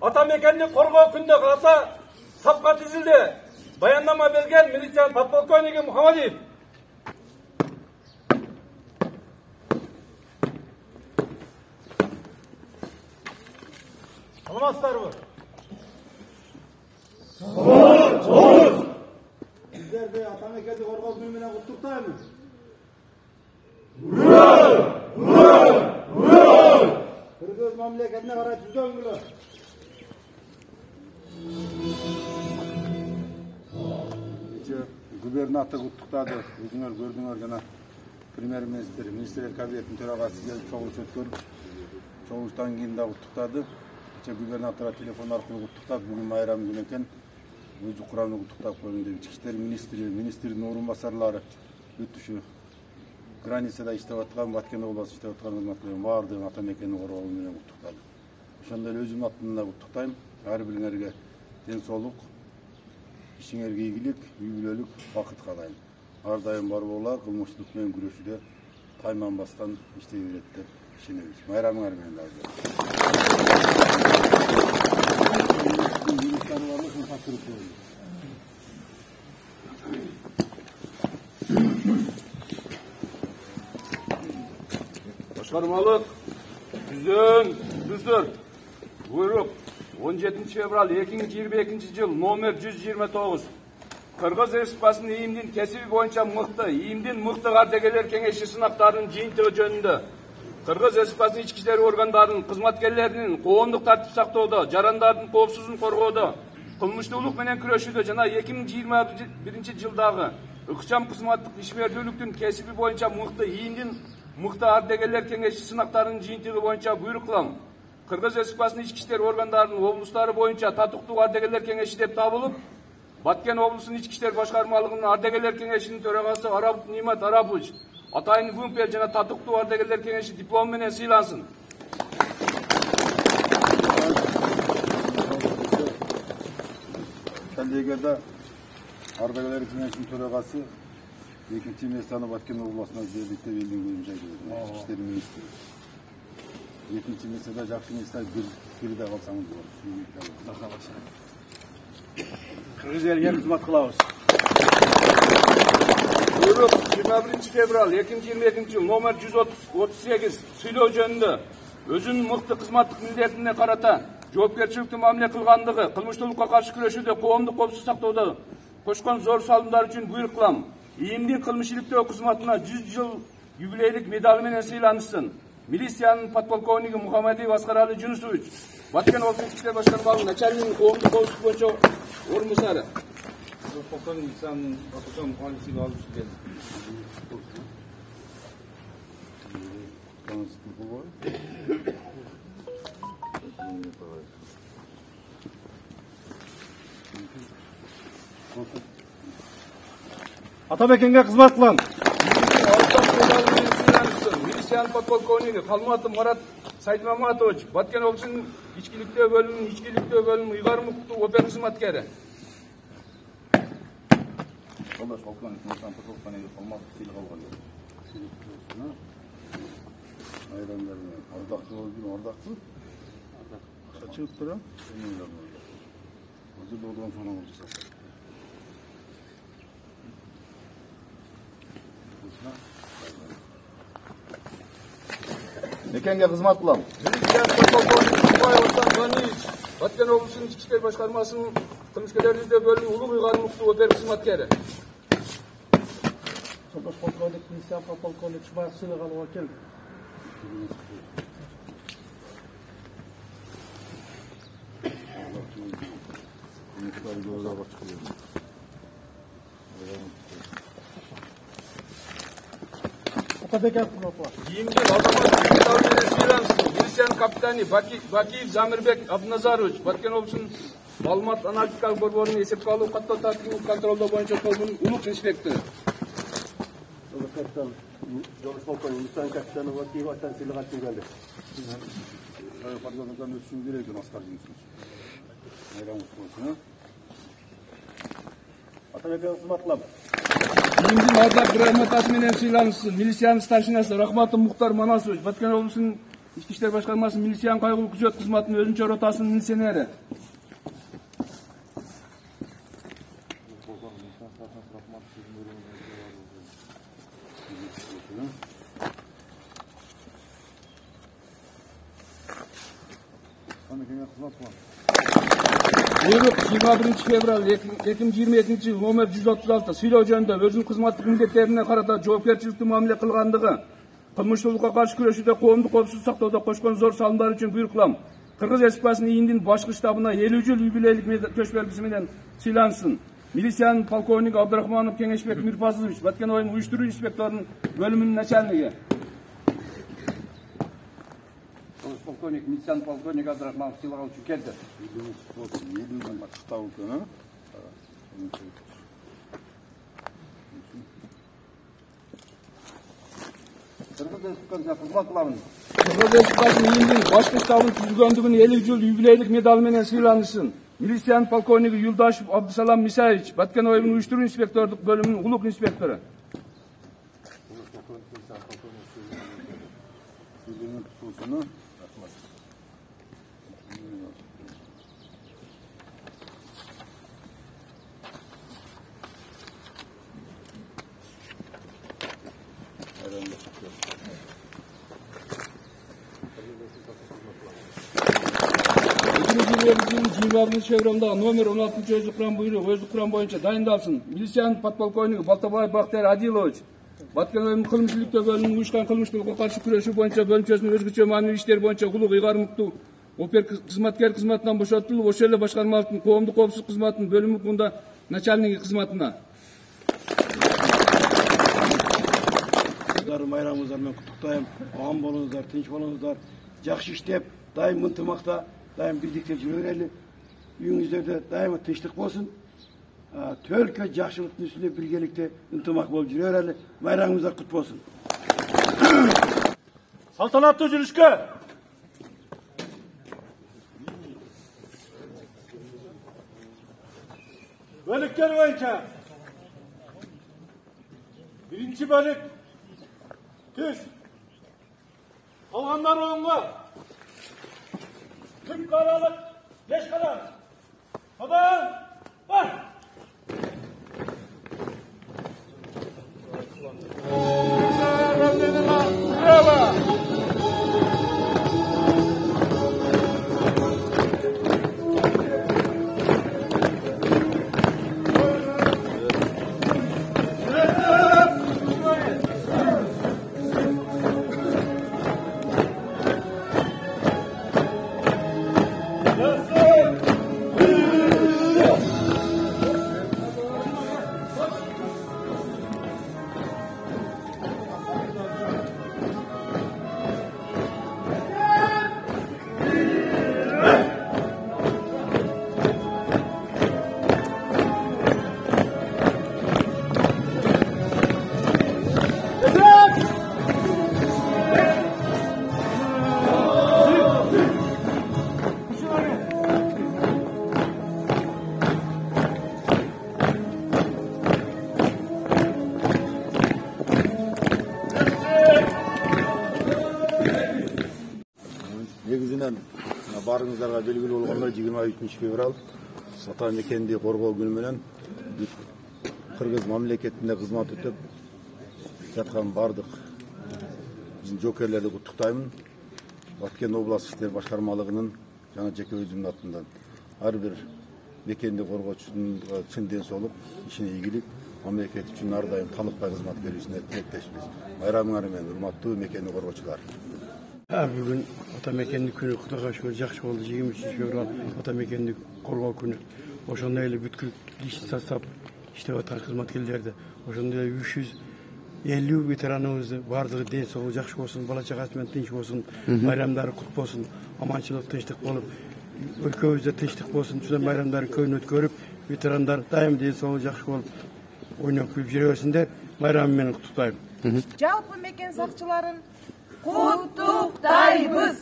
Atamekенди коргоо күндө калса сапка тизилди. Баяндама берген милиция подполковниги Мухаммадиев. Саламатсыздарбы? Сиздерди Атамекенди коргоо күнү менен куттуктайбыз. Кыргыз мамлекетине карай түзөңүлөр. Губернатор куттуктады, өзүңөр көрдүңөр жана премьер-министр, министрлер кабинетинин төрагасы келип чогулуш өткөрүп, чогулуштан кийин да куттуктады. Губернаторга телефон аркылуу куттуктап, бүгүн майрам күнү экен. Өзү курамына куттуктап койгон деп, ички иштер министринин орун басарлары бүт ушу границада иштеп аткан, Баткен областында иштеп аткан кызматкерлердин баардыгын Атамекенди коргоо менен куттуктады. Ошондой эле өзүмдүн атымдан да куттуктайм. Ар бириңерге ден соолук, ишиңерге ийгилик, үй бүлөлүк бакыт каалайм. Ар дайым бар болуулар кылмыштык менен күрөшүүдө тайманбастан иштей берет деп ишенебиз. Майрамыңар менен дагы. Başkarmalık düzdür. Buyruk 17 fevral 2022 yıl номер 129. Kırgız Respublikasının İyimdin kesibi boyunca İyimdin mıhtı ардагерлер кеңеши сынактарынын жыйынтыгы жөнүндө Kırgız Respublikasынын ички иштер органдарынын кызматкерлеринин коомдук тартип сактоодо, жарандардын коопсуздугун коргоодо, кылмыштуулук менен күрөшүүдө жана 2021 жылдагы ыкчам кызматтык ишмердүүлүктүн кесиби боюнча Ийимдин мыкты ардагерлер кеңеши сынактарынын жыйынтыгы боюнча буйрук кылам. Кыргыз Республикасынын ички иштер органдарынын облустары боюнча татыктуу ардагерлер кеңеши деп табылып, Баткен облусунун ички иштер башкармалыгынын ардагерлер кеңешинин төрагасы Араб Нимат Арапович атайын вымпел жана татыктуу ардагерлер кеңеши диплом менен сыйлансын. Коллегада ардагерлер кеңешинин төрагасы 2-чи месаны Баткен областына жергиликтүү элдин көзүнчө ички иштер министри. 2-чи месада жакшы места бир да калсаңыз болот. Kırgız elге kızmat kılavuz. Buyruk 21 fevral 2022 yıl номер 138 сүйлөө жөнүндө өзүнүн мыкты кызматтык милдетине карата жоопкерчиликтүү мамиле кылгандыгы, кылмыштуулукка каршы күрөшүүдө коомдук коопсуздук сактоодо кошкон зор салымдар үчүн буйрук кылам. Ийимдин кылмыш иликтөө кызматына 100 жыл юбилейлик медалы менен сыйланышсын. Милициянын подполковниги Мухаммадиев Аскарали Жунусович, Баткен облустун ички иштер башкармалыгынын начальнигинин коомдук коопсуздук боюнча орун басары. Полковник милициянын подполковник Мухаммадиевди алып келди. Атамекенге кызмат кылам. Милициянын подполковниги Калматов Марат Сайтмаматович, Баткен облусунун ички иликтөө бөлүмүнүн ыйгарым укуктуу опер кызматкери. Жолдош полковник милициянын подполковниги Калматов сыйлык алган. Айрандар менен ардактуу болуп, ардактуу. Акча чыгып тура. Өзү болгон сонун кылышат. Мекенге кызмат кылам. Баткен облусунун ички иштер башкармасынын кылмышкерлерди издөө бөлүмүнүн улуу ыйгарым укуктуу опер кызматкери. Жолдош полковник милиция подполковник Шубаев сыйлык алууга келди. Милициянын капитани Бакиев Замирбек Абдуназарович, Баткен облусунун маалымат аналитикалык борборунун эсепке алуу каттоо тартибин контролдоо боюнча тобунун улук инспектору. Жолдош полковник милициянын капитаны Бакиев атан сыйлык алып келди. Парламенттен өтүшүн керек экен Аскар Жунусович. Майрам болсун. Атамекенге кызмат кылам. Ийимдин ардак грамотасы менен сыйланышсын. Милициянын старшинасы Рахматов Мухтар Манасович, Баткен облусунун İçki İşler Başkarması Milisiyan Kaygılı Күзөт Kızmatı'nın özünçe rotasının milisioneri. Buyruk 21 fevral 2022 yıl nomer 136 Süйлөө жөнүндө өзүнүн кызматтык милдеттерине карата жоопкерчиликтүү мамиле кылгандыгы, кылмыштуулукка каршы күрөшүүдө коомдук коопсуздук сактоодо кошкон зор салымдары үчүн буйруклам. Кыргыз Республикасынын ИИМдин башкы штабына 50 жыл юбилейлик төш белгиси менен сыйлансын. Милициянын полковниги Абдрахманов Кеңешбек Мирпазович, Баткен районунун уюштуруу инспекторунун бөлүмүнүн начальниги. Полковник, милициянын полковник Абдрахманов сыйлыгы үчүн келди. Кыргыз Республикасына кызмат кыламын. Кыргыз Республикасынын ИИМдин башкы штабын түзүлгөндүгүн 50 жыл юбилейлик медалы менен сыйланышсын. Милициянын полковниги Юлдашев Абдусалам Мисаевич, Баткен районунун уюштуруу инспектордук бөлүмүнүн улук инспектору. Fevralda номер 16 өзү курам буйрук өзү курам боюнча дайындалсын. Милициянын подполковниги Балтабаев Бактияр Адилович, Баткен районунун кылмыштуулуктуу бөлүмүнүн уюшкан кылмыштуулукка каршы күрөшүү боюнча бөлүмчөсүнүн өзгөчө маанилүү иштер боюнча улук ыйгарымдуу опер кызматкер кызматынан бошотулуп, ошол эле башкармалыктын коомдук коопсуздук кызматынын бөлүм укмунда начальниги кызматына. Майрамыңыздар менен куттуктайм. Аман болуңуздар, тынч болуңуздар. Жакшы иштеп, дайым ынтымакта, дайым бирдикте жүрө берели. Үйүңүздөрдө дайыма тынчтык болсун. Төлкө жакшылыктын үстүндө биргеликте ынтымак болуп жүрө берели. Майрамыңыздар кут болсун. Салтанаттуу жүрүшкө. Bölüktер boyunca birinci bölük düz. Kalganlar oyunga 40 karalık 5 kara. Odan var. Bravo. Негізінен барыңыздарға белгілі болғандай 23 феврал ата мекенді қорғау күні менен Қырғыз мамлекетінде қызмат өтіп жатқан бардық біздің жокерлерді құттықтаймын. Баткен областық іштер башқармалығының жана жеке өзімнің атымдан әрбір мекенді қорғаушының чын денсаулық, ішіне игілік, мамлекет үшін әрдайым талықпай қызмат берүүсүнө тілектешпиз. Байрамыңармен урматтуу мекенди қорғаушылар. Бүгін Атамекенді күні Құдайға шүкір жақсы болды. 23 феврал Атамекенді қорғау күні. Ошондой эле бүткүл личный состав иштеп аткан кызматкерлерди, ошондой 350 ветераныбызды бардыгы ден соолугу жакшы болсун, бала чагасы менен тынч болсун, байрамдары кут болсун, аманчылык, тынчтык болуп, өлкөбүздө тынчтык болсун, ушундай байрамдарды көбүн өткөрүп, ветерандар дайым ден соолугу жакшы болуп, ойноп күлүп жүрө берсиндер. Байрамы менен куттуктайм. Жалпы мекен сакчыларын куттуктайбыз.